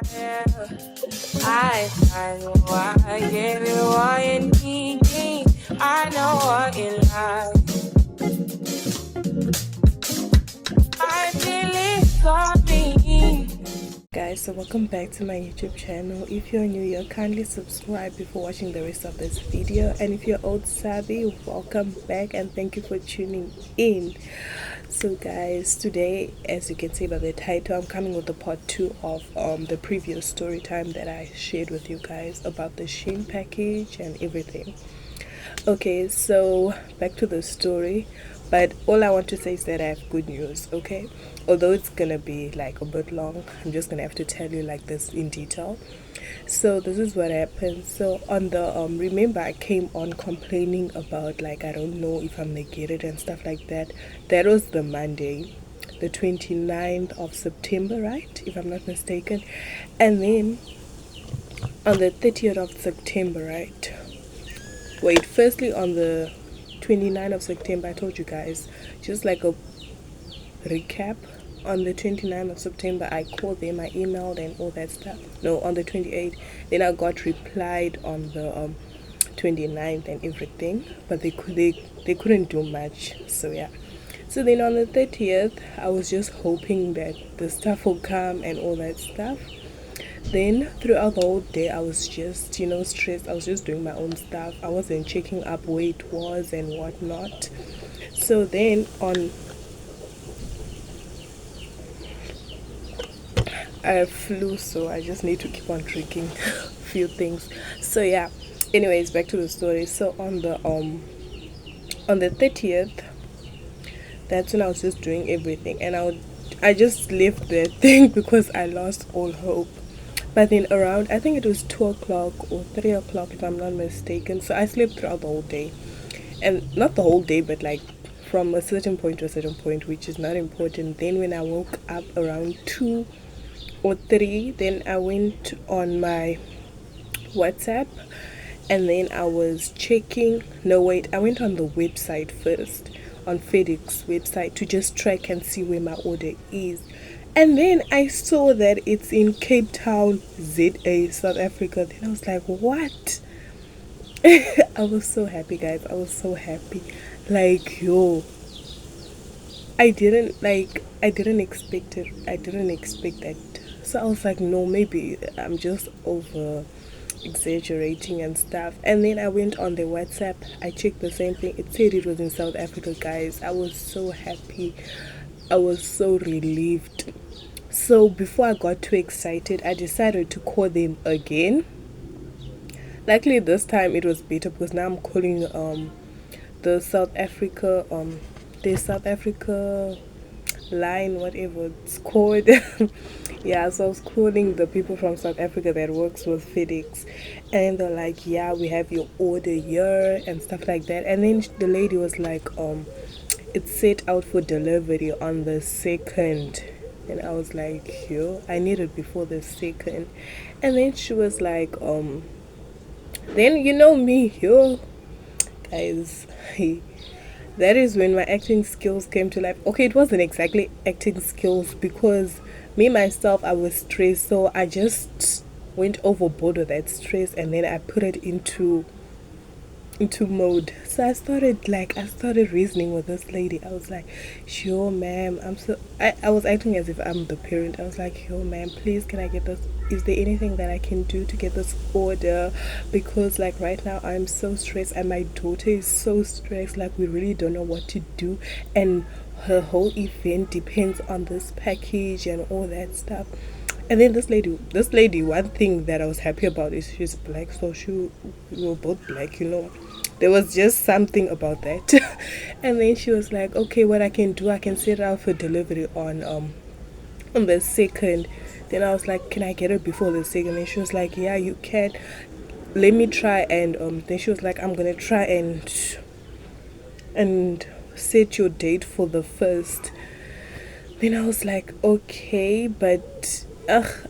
I find what I get it, what you need. I know what you like. I feel it something. Guys, so welcome back to my YouTube channel. If you're new here, kindly subscribe before watching the rest of this video, and if you're old savvy, welcome back and thank you for tuning in. So guys, today, as you can see by the title, I'm coming with the part 2 of the previous story time that I shared with you guys about the Shein package and everything. Okay, so back to the story, but all I want to say is that I have good news. Okay, although it's gonna be like a bit long, I'm just gonna have to tell you like this in detail. So this is what happened. So on the remember I came on complaining about like I don't know if I'm gonna get it and stuff like that. That was the Monday, the 29th of September, right, if I'm not mistaken. And then on the 30th of September, right, wait, firstly on the 29th of September, I told you guys, just like a recap, on the 29th of September I called them, I emailed and all that stuff. No, on the 28th, then I got replied on the 29th and everything, but they couldn't do much. So yeah, so then on the 30th I was just hoping that the stuff will come and all that stuff. Then throughout the whole day I was just, you know, stressed. I was just doing my own stuff. I wasn't checking up where it was and whatnot. So then on I flew, so I just need to keep on drinking a few things. So yeah, anyways, back to the story. So on the 30th, that's when I was just doing everything, and I just left that thing because I lost all hope. But then around, I think it was 2 o'clock or 3 o'clock if I'm not mistaken, so I slept throughout the whole day. And not the whole day, but like from a certain point to a certain point, which is not important. Then when I woke up around 2 or 3, then I went on my WhatsApp, and then I was checking. No, wait, I went on the website first, on FedEx website, to just track and see where my order is. And then I saw that it's in Cape Town, ZA, South Africa. Then I was like, what? I was so happy, guys. I was so happy. Like, yo, I didn't expect it. I didn't expect that. So I was like, no, maybe I'm just over exaggerating and stuff. And then I went on the WhatsApp, I checked the same thing. It said it was in South Africa, guys. I was so happy. I was so relieved. So before I got too excited, I decided to call them again. Luckily this time it was better, because now I'm calling the South Africa line, whatever it's called. Yeah, so I was calling the people from South Africa that works with FedEx, and they're like, yeah, we have your order here and stuff like that. And then the lady was like, it's set out for delivery on the 2nd. And I was like, yo, I need it before the 2nd. And then she was like, then you know me, yo, guys, that is when my acting skills came to life. Okay, it wasn't exactly acting skills, because me myself, I was stressed, so I just went overboard with that stress, and then I put it into mode. So I started reasoning with this lady. I was like, sure ma'am, I was acting as if I'm the parent. I was like, yo ma'am, please, can I get this? Is there anything that I can do to get this order? Because like right now I'm so stressed, and my daughter is so stressed. Like we really don't know what to do, and her whole event depends on this package and all that stuff. And then this lady, one thing that I was happy about is she's black, so we were both black, you know. There was just something about that. And then she was like, okay, what I can do, I can set it out for delivery on the 2nd. Then I was like, can I get it before the 2nd? And she was like, yeah, you can. Let me try. And then she was like, I'm gonna try and set your date for the 1st. Then I was like, okay, but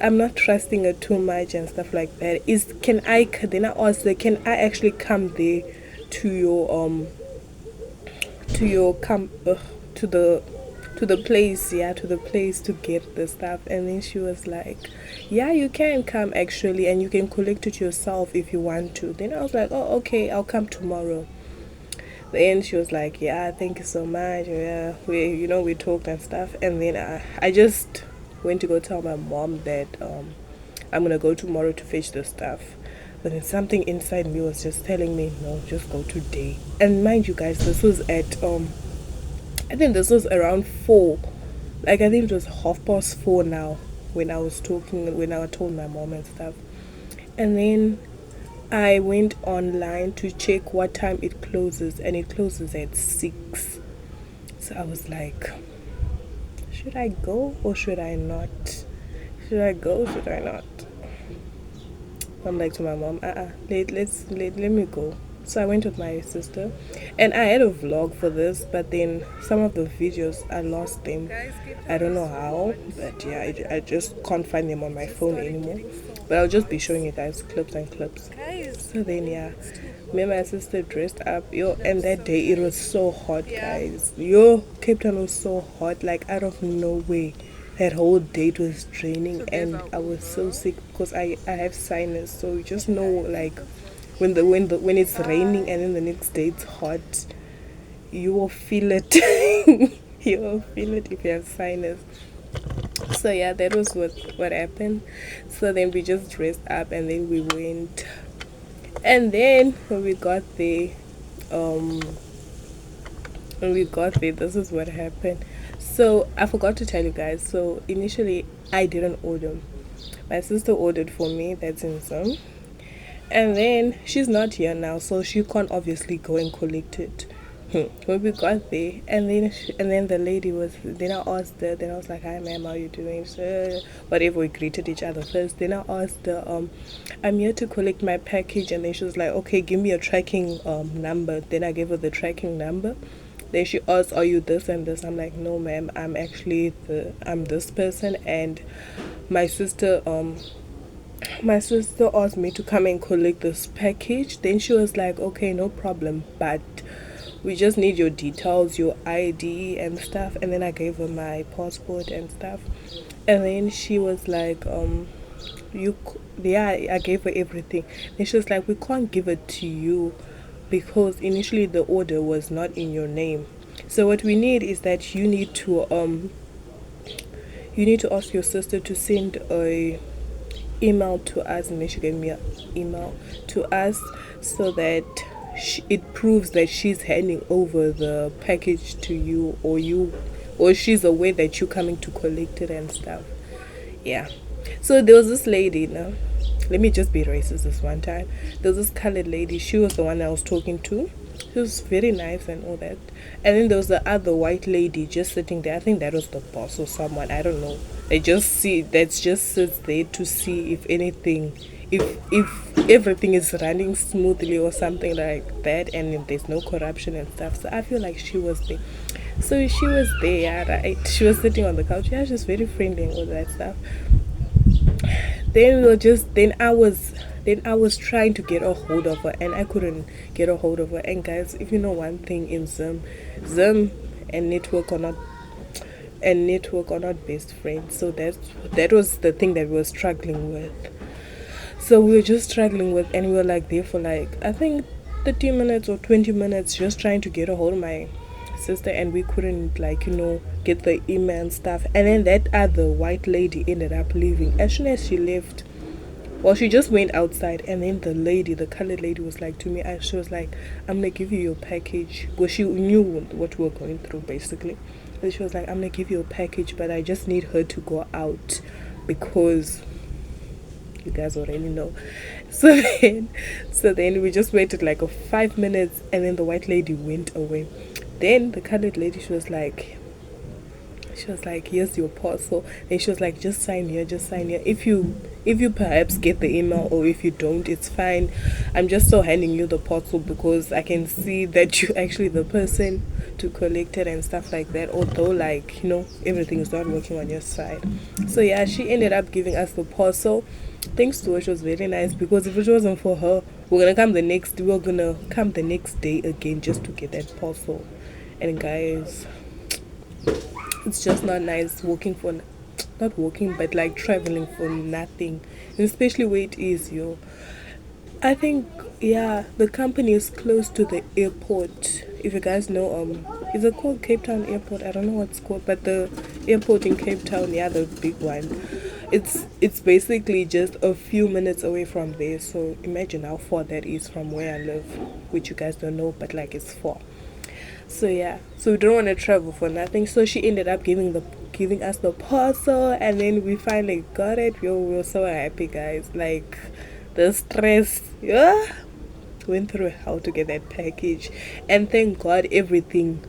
I'm not trusting her too much and stuff like that. Then I asked her, can I actually come there to your to the to the place, yeah, to the place to get the stuff. And then she was like, yeah, you can come actually, and you can collect it yourself if you want to. Then I was like, oh, okay, I'll come tomorrow. Then she was like, yeah, thank you so much. Yeah, we talked and stuff. And then I just went to go tell my mom that I'm gonna go tomorrow to fetch the stuff. But then something inside me was just telling me, no, just go today. And mind you guys, this was at I think this was around 4. Like, I think it was 4:30 now when I told my mom and stuff. And then I went online to check what time it closes, and it closes at 6. So I was like, should I go or should I not? Should I go or should I not? I'm like to my mom, let me go. So I went with my sister, and I had a vlog for this, but then some of the videos I lost them. I don't know how, but yeah, I just can't find them on my phone anymore. But I'll just be showing you guys clips and clips. So then yeah, me and my sister dressed up, and that day it was so hot, guys. Cape Town was so hot, like out of nowhere. That whole day it was draining, and I was so sick because I have sinus. So you just know, like, when it's raining and then the next day it's hot, you will feel it. You will feel it if you have sinus. So yeah, that was what happened. So then we just dressed up and then we went. And then when we got there, this is what happened. So I forgot to tell you guys. So initially I didn't order. My sister ordered for me. That's in Zoom. And then she's not here now, so she can't obviously go and collect it. When we got there, and then the lady was. Then I asked her. Then I was like, "Hi, ma'am, how are you doing?" So whatever, we greeted each other first. Then I asked her, "I'm here to collect my package," and then she was like, "Okay, give me a tracking number." Then I gave her the tracking number. Then she asked, "Are you this and this?" I'm like, "No, ma'am, I'm actually I'm this person." And my sister asked me to come and collect this package. Then she was like, "Okay, no problem, but we just need your details, your ID and stuff." And then I gave her my passport and stuff. And then she was like, I gave her everything. Then she was like, "We can't give it to you because initially the order was not in your name. So what we need is that you need to ask your sister to send a email to us." And then she gave me an email to us so that it proves that she's handing over the package to you, or she's aware that you're coming to collect it and stuff. Yeah. So there was this lady, now let me just be racist this one time. There was this colored lady. She was the one I was talking to. She was very nice and all that. And then there was the other white lady just sitting there. I think that was the boss or someone, I don't know. That just sits there to see if anything, if everything is running smoothly or something like that, and if there's no corruption and stuff. So I feel like she was there. So she was there, right? She was sitting on the couch. Yeah, she was very friendly and all that stuff. Then I was trying to get a hold of her, and I couldn't get a hold of her. And guys, if you know one thing in Zoom and network are not best friends. So that was the thing that we were struggling with. So we were just struggling with, and we were like there for like, I think 30 minutes or 20 minutes just trying to get a hold of my sister, and we couldn't get the email and stuff. And then that other white lady ended up leaving. As soon as she left, well, she just went outside, and then the colored lady was like to me, she was like, "I'm gonna give you your package." Well, she knew what we were going through basically. And she was like, "I'm gonna give you a package, but I just need her to go out because you guys already know." So then we just waited like 5 minutes, and then the white lady went away. Then the colored lady, she was like, "Here's your parcel." And she was like, just sign here. If you perhaps get the email, or if you don't, it's fine. I'm just still handing you the parcel because I can see that you're actually the person to collect it and stuff like that, although everything is not working on your side. So yeah, she ended up giving us the parcel. Thanks to her, she was very nice, because if it wasn't for her, we were gonna come the next day again just to get that parcel. And guys, It's just not nice walking for not walking but like traveling for nothing, and especially where it is, yo. I think, yeah, the company is close to the airport. If you guys know, is it called Cape Town Airport? I don't know what it's called, but the airport in Cape Town, yeah, the big one. It's basically just a few minutes away from there. So imagine how far that is from where I live, which you guys don't know, but like it's far. So yeah, so we don't want to travel for nothing. So she ended up giving us the parcel, and then we finally got it. Yo, we were so happy, guys. Like the stress, yeah, went through hell to get that package, and thank God everything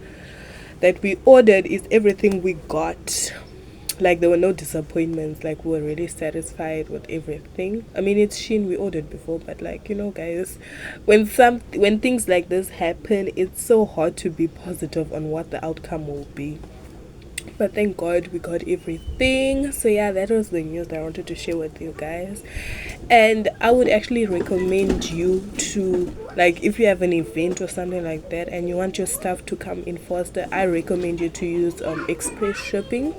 that we ordered is everything we got. Like there were no disappointments. Like we were really satisfied with everything. I mean, it's Shein, we ordered before, but like, you know, guys, when things like this happen, it's so hard to be positive on what the outcome will be. But thank God we got everything. So yeah, that was the news that I wanted to share with you guys. And I would actually recommend you to, like, if you have an event or something like that and you want your stuff to come in faster, I recommend you to use express shipping.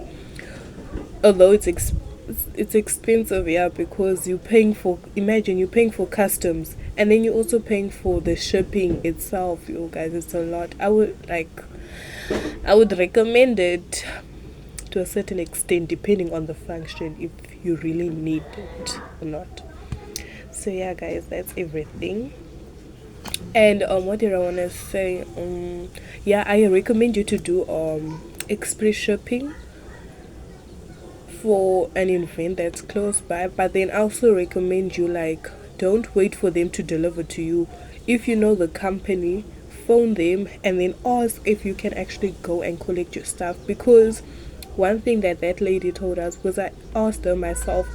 Although it's expensive, yeah, because you're paying for, imagine you're paying for customs and then you're also paying for the shipping itself. You guys, it's a lot. I would recommend it to a certain extent depending on the function, if you really need it or not. So yeah, guys, that's everything. And what did I want to say? Yeah, I recommend you to do express shipping for an event that's close by, but then I also recommend you, like, don't wait for them to deliver to you. If you know the company, phone them and then ask if you can actually go and collect your stuff. Because one thing that lady told us was, I asked her myself,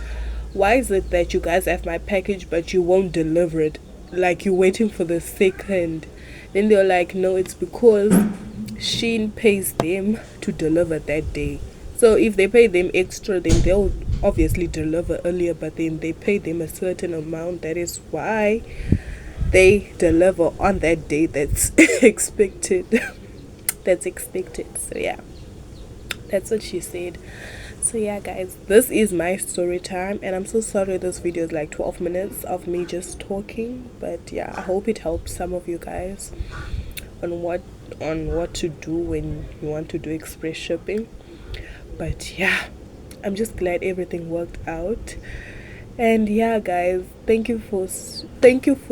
why is it that you guys have my package but you won't deliver it, like you're waiting for the second? Then they're like, no, it's because Shein pays them to deliver that day. So if they pay them extra, then they'll obviously deliver earlier, but then they pay them a certain amount. That is why they deliver on that day that's expected. That's expected. So yeah, that's what she said. So yeah, guys, this is my story time, and I'm so sorry this video is like 12 minutes of me just talking, but yeah, I hope it helps some of you guys on what to do when you want to do express shipping. But yeah, I'm just glad everything worked out. And yeah, guys, thank you for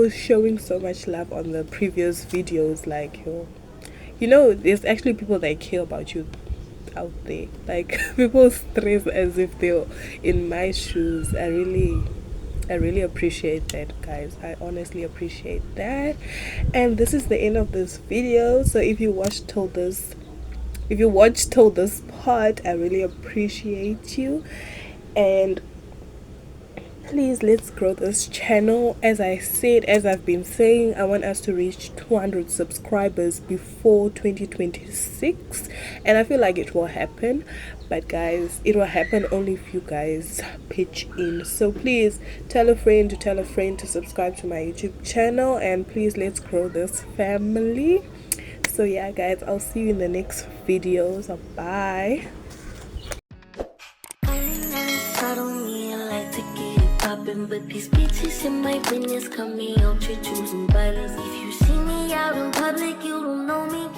showing so much love on the previous videos. Like, you know, there's actually people that care about you out there. Like, people stress as if they're in my shoes. I really appreciate that, guys. I honestly appreciate that. And this is the end of this video. So if you watched till this part, I really appreciate you. And please, let's grow this channel. As I've been saying, I want us to reach 200 subscribers before 2026, and I feel like it will happen. But guys, it will happen only if you guys pitch in. So please tell a friend to subscribe to my YouTube channel, and please, let's grow this family. So yeah, guys, I'll see you in the next videos. Bye. I don't really like to get it poppin', but these bitches in my business call me out to choosing violence. If you see me out in public, you don't know me.